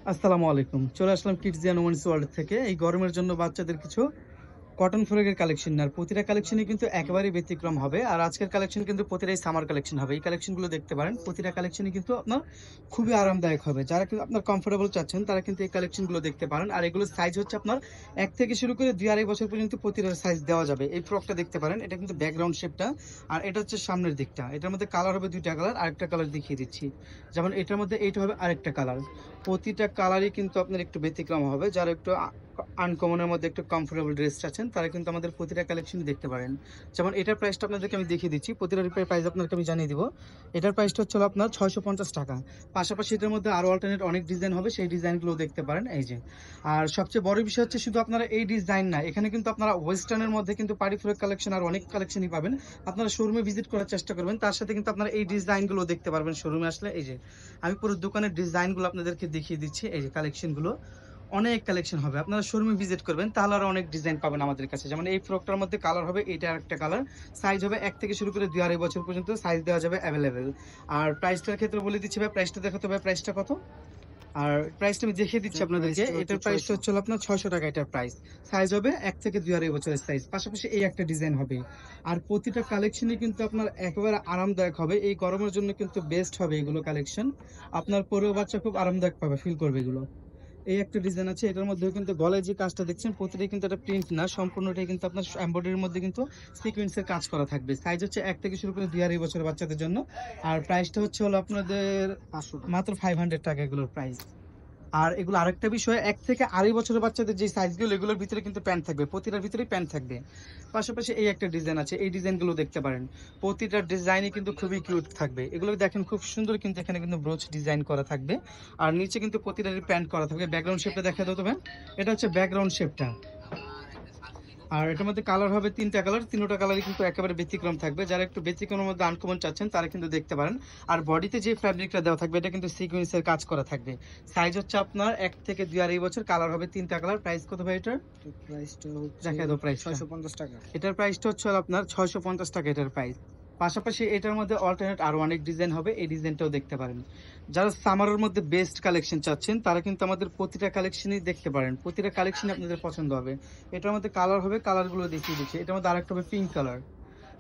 আসসালামু আলাইকুম। চলে আসলাম কিডজিয়ান ওমেন্স ওয়ার্ল্ড থেকে। এই গরমের জন্য বাচ্চাদের কিছু কটন ফ্রকের কালেকশন আর প্রতিটা কালেকশনই কিন্তু একেবারেই ব্যতিক্রম হবে। আর আজকের কালেকশন কিন্তু প্রতিটাই সামার কালেকশন হবে। এই কালেকশনগুলো দেখতে পারেন। প্রতিটা কালেকশনই কিন্তু আপনার খুবই আরামদায়ক হবে। যারা কিন্তু আপনার কমফোর্টেবল চাচ্ছেন তারা কিন্তু এই কালেকশনগুলো দেখতে পারেন। আর এগুলোর সাইজ হচ্ছে আপনার ১ থেকে শুরু করে ২-২.৫ বছর পর্যন্ত প্রতিটার সাইজ দেওয়া যাবে। এই ফ্রকটা দেখতে পারেন। এটা কিন্তু ব্যাকগ্রাউন্ড শেপটা। আর এটা হচ্ছে সামনের দিকটা। এটার মধ্যে কালার হবে ২ টা কালার। আরেকটা কালার দেখিয়ে দিচ্ছি। যেমন এটার মধ্যে এইটা হবে আরেকটা কালার। প্রতিটা কালারই কিন্তু আপনার একটু ব্যতিক্রম হবে। যারা একটু আনকমনের মধ্যে একটু কমফোর্টেবল ড্রেস চাচ্ছেন তারা কিন্তু আমাদের প্রতিটা কালেকশনই দেখতে পারেন। যেমন এটার প্রাইসটা আপনাদেরকে আমি দেখিয়ে দিচ্ছি। প্রতিটার প্রাইস আপনাদেরকে আমি জানিয়ে দিব। এটার প্রাইসটা হচ্ছে হলো আপনার ৳৬৫০। পাশাপাশি এটার মধ্যে আরো অল্টারনেট অনেক ডিজাইন হবে, সেই ডিজাইনগুলোও দেখতে পারেন এই যে। আর সবচেয়ে বড় বিষয় হচ্ছে শুধু আপনারা এই ডিজাইন না, এখানে কিন্তু আপনারা ওয়েস্টার্নের মধ্যে কিন্তু পার্টি ফ্রক কালেকশন আর অনেক কালেকশনই পাবেন। আপনারা শোরুমে ভিজিট করার চেষ্টা করবেন। তার সাথে কিন্তু আপনারা এই ডিজাইনগুলো দেখতে পারবেন শোরুমে আসলে এই যে। আমি পুরো দোকানের ডিজাইনগুলো আপনাদেরকে দেখিয়ে দিচ্ছি এই যে কালেকশনগুলো। অনেক কালেকশন হবে। আপনারা শোরুমে ভিজিট করবেন তাহলে আরো অনেক ডিজাইন পাবেন আমাদের কাছে। যেমন এই ফ্রকটার মধ্যে কালার হবে এটা আরেকটা কালার। সাইজ হবে ১ থেকে শুরু করে ২-২.৫ বছর পর্যন্ত সাইজ দেওয়া যাবে এভেইলেবল। আর প্রাইসটার ক্ষেত্রে বলে দিচ্ছি ভাই প্রাইসটা দেখাতে হবে প্রাইসটা কত? আর প্রাইসটা আমি দেখিয়ে দিচ্ছি এটার আপনাদেরকে। প্রাইসটা হচ্ছে এটার প্রাইসটা ৬০০। হচ্ছে হলো আপনার ৳৬০০ এটার প্রাইস। সাইজ হবে ১ থেকে ২-২.৫ বছরের সাইজ। পাশাপাশি এই একটা ডিজাইন হবে। আর প্রতিটা কালেকশনই কিন্তু আপনার একেবারে আরামদায়ক হবে। এই গরমের জন্য কিন্তু বেস্ট হবে এগুলো কালেকশন। আপনার পরেও বাচ্চা খুব আরামদায়ক পাবে, ফিল করবে এগুলো। এই একটা ডিজাইন আছে। এটার মধ্যেও কিন্তু গলায় যে কাজটা দেখছেন প্রতিটাই কিন্তু এটা প্রিন্ট না, সম্পূর্ণটাই কিন্তু আপনার এমব্রয়ডারির মধ্যে কিন্তু সিকোয়েন্সের কাজ করা থাকবে। সাইজ হচ্ছে ১ থেকে শুরু করে ২-২.৫ বছরের বাচ্চাদের জন্য। আর প্রাইসটা হচ্ছে হলো আপনাদের ৳৫০০। মাত্র ৳500 এগুলোর প্রাইস। আর এগুলো আরেকটা বিষয় ১ থেকে ২.৫ বছরের বাচ্চাদের যে সাইজগুলো এগুলোর ভিতরে কিন্তু প্যান্ট থাকবে। প্রতিটার ভিতরেই প্যান্ট থাকবে। পাশাপাশি এই একটা ডিজাইন আছে। এই ডিজাইনগুলো দেখতে পারেন। প্রতিটা ডিজাইনই কিন্তু খুবই কিউট থাকবে। এগুলো দেখেন খুব সুন্দর কিন্তু এখানে কিন্তু ব্রোচ ডিজাইন করা থাকবে। আর নিচে কিন্তু প্রতিটারই প্যান্ট করা থাকবে। ব্যাকগ্রাউন্ড শেপটা দেখায় দাও তো ভাই। এটা হচ্ছে ব্যাকগ্রাউন্ড শেপটা। আর এটার মধ্যে কালার হবে ৩ টা কালার। ৩ টা কালারই কিন্তু একেবারে ব্যতিক্রম থাকবে। যারা একটু ব্যতিক্রমের মধ্যে আনকমন চাচ্ছেন তারা কিন্তু দেখতে পারেন। আর বডিতে যে ফ্যাব্রিকটা দেওয়া থাকবে এটা কিন্তু সিকোয়েন্সের কাজ করা থাকবে। সাইজ হচ্ছে আপনার ১ থেকে ২.৫ বছর। কালার হবে ৩ টা কালার। প্রাইস কত ভাই এটার? এটার প্রাইসটা হচ্ছে দেখায় দাও প্রাইসটা। ৳৬৫০। এটার প্রাইসটা হচ্ছে হলো আপনার ৳৬৫০ এটার প্রাইস। পাশাপাশি এটার মধ্যে অল্টারনেট আরো অনেক ডিজাইন হবে। এই ডিজাইনটাও দেখতে পারেন। যারা সামারের মধ্যে বেস্ট কালেকশন চাচ্ছেন তারা কিন্তু আমাদের প্রতিটা কালেকশনই দেখতে পারেন। প্রতিটা কালেকশনই আপনাদের পছন্দ হবে। এটার মধ্যে কালার হবে, কালারগুলো দেখিয়ে দিচ্ছি। এটার মধ্যে আরেকটা হবে পিঙ্ক কালার।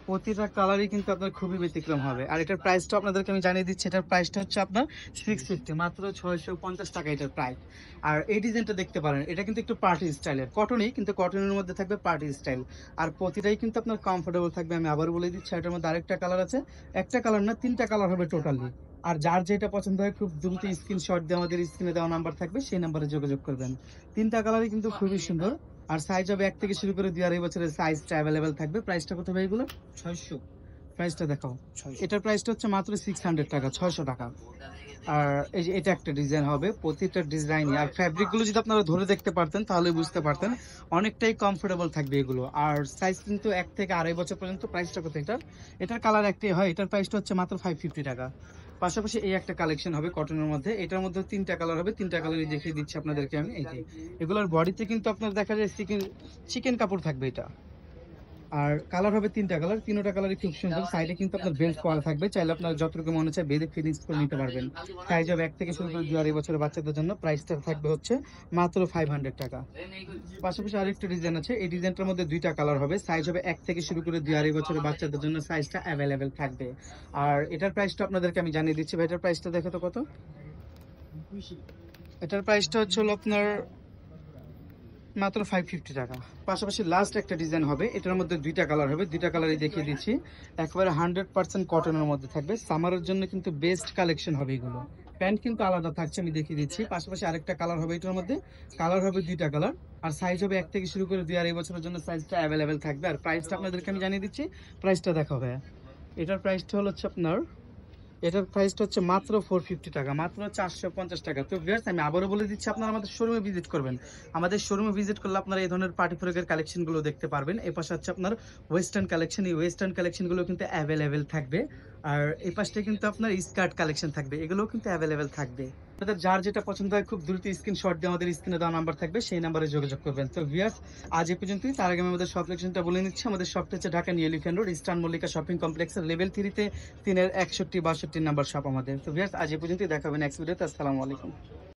প্রতিটা কালারই কিন্তু আপনার খুবই ব্যতিক্রম হবে। আর এটার প্রাইসটাও আপনাদেরকে আমি জানিয়ে দিচ্ছি। এটার প্রাইসটা হচ্ছে আপনার 650 মাত্র ৳৬৫০ এটার প্রাইস। আর এই ডিজাইনটা দেখতে পারেন। এটা কিন্তু একটু পার্টি স্টাইলের। কটনই কিন্তু কটনের মধ্যে থাকবে পার্টি স্টাইল। আর প্রতিটাই কিন্তু আপনার কমফোর্টেবল থাকবে। আমি আবারও বলে দিচ্ছি এটার মধ্যে আরেকটা কালার আছে। একটা কালার না ৩ টা কালার হবে টোটালি। আর যার যেটা পছন্দ হয় খুব দ্রুত স্ক্রিনশট দিয়ে আমাদের স্ক্রিনে দেওয়া নাম্বার থাকবে সেই নাম্বারে যোগাযোগ করবেন। ৩ টা কালারই কিন্তু খুবই সুন্দর। আর সাইজ হবে ১ থেকে শুরু করে ২-২.৫ বছরের সাইজটা এভেইলেবল থাকবে। প্রাইসটা কত ভাই এগুলো? ৬০০। প্রাইসটা দেখাও। ৬০০। এটার প্রাইসটা হচ্ছে মাত্র ৳600 ৳৬০০। আর এই যে এটা একটা ডিজাইন হবে। প্রতিটা ডিজাইনই আর ফেব্রিক গুলো যদি আপনারা ধরে দেখতে পারতেন তাহলে বুঝতে পারতেন। অনেকটাই কমফোর্টেবল থাকবে এগুলো। আর সাইজ কিন্তু ১ থেকে ২.৫ বছর পর্যন্ত। প্রাইসটা কত এটার? এটার কালার একটাই হয়। এটার প্রাইসটা হচ্ছে মাত্র ৳550। পাশাপাশি এই একটা কালেকশন হবে কটনের মধ্যে। এটার মধ্যেও ৩ টা কালার হবে। ৩ টা কালারই দেখিয়ে দিচ্ছি আপনাদেরকে আমি। এই যে এগুলোর বডিতে কিন্তু আপনার দেখা যায় চিকেন কাপড় থাকবে এটা। আর কালার হবে ৩ টা কালার। ৩ টা কালারই খুব সুন্দর। সাইডে কিন্তু আপনার বেল্ট করা থাকবে। চাইলে আপনারা যতটুকু মনে চায় বেঁধে ফিনিশ করে নিতে পারবেন। সাইজ হবে ১ থেকে শুরু করে ২-২.৫ বছরের বাচ্চাদের জন্য। প্রাইসটা থাকবে হচ্ছে মাত্র ৳500। পাশাপাশি আরেকটা ডিজাইন আছে। এই ডিজাইনটার মধ্যে ২ টা কালার হবে। সাইজ হবে ১ থেকে শুরু করে ২-২.৫ বছরের বাচ্চাদের জন্য সাইজটা এভেইলেবল থাকবে। আর এটার প্রাইসটা আপনাদেরকে আমি জানিয়ে দিচ্ছি ভাই। এটার প্রাইসটা দেখো তো কত? এটার প্রাইসটা হচ্ছে হলো আপনার মাত্র ৳550। পাশাপাশি লাস্ট একটা ডিজাইন হবে। এটার মধ্যে ২ টা কালার হবে। ২ টা কালারই দেখিয়ে দিচ্ছি। একেবারে 100% কটনের মধ্যে থাকবে। সামারের জন্য কিন্তু বেস্ট কালেকশন হবে এগুলো। প্যান্ট কিন্তু আলাদা থাকছে আমি দেখিয়ে দিচ্ছি। পাশাপাশি আরেকটা কালার হবে এটার মধ্যে। কালার হবে ২ টা কালার। আর সাইজ হবে ১ থেকে শুরু করে ২-২.৫ বছরের জন্য সাইজটা এভেইলেবল থাকবে। আর প্রাইসটা আপনাদেরকে আমি জানিয়ে দিচ্ছি। প্রাইসটা দেখাও ভাইয়া। এটার প্রাইসটা হচ্ছে আপনার এটার প্রাইসটা হচ্ছে মাত্র ৳450 মাত্র ৳450। তো ভিউয়ার্স আমি আবারও বলে দিচ্ছি আপনারা আমাদের শোরুমে ভিজিট করবেন। আমাদের শোরুমে ভিজিট করলে আপনারা এই ধরনের পার্টি ফ্রকের কালেকশন গুলো দেখতে পারবেন। এপাশে হচ্ছে আপনার ওয়েস্টার্ন কালেকশন। এই ওয়েস্টার্ন কালেকশন গুলো কিন্তু অ্যাভেলেবেল থাকবে। আর এই পাশটা কিন্তু আপনার স্কার্ট কালেকশন থাকবে। এগুলোও কিন্তু অ্যাভেলেবেল থাকবে। আপনাদের যার যেটা পছন্দ হয় খুব দ্রুত স্ক্রিনশট দিয়ে আমাদের স্ক্রিনে দেওয়া নাম্বার থাকবে সেই নাম্বারে যোগাযোগ করবেন। তো ভিউয়ার্স আজ এ পর্যন্তই। তার আগে আমি আমাদের শপ লোকেশনটা বলে নিচ্ছি। আমাদের শপটা হচ্ছে Dhaka new elephant road eastern Mallika shopping কমপ্লেক্সের লেভেল 3 তে ৩ এর ৬১-৬২ নাম্বার শপ আমাদের। তো ভিউয়ার্স আজ এ পর্যন্তই। দেখা হবে নেক্সট ভিডিওতে। আসসালামু আলাইকুম।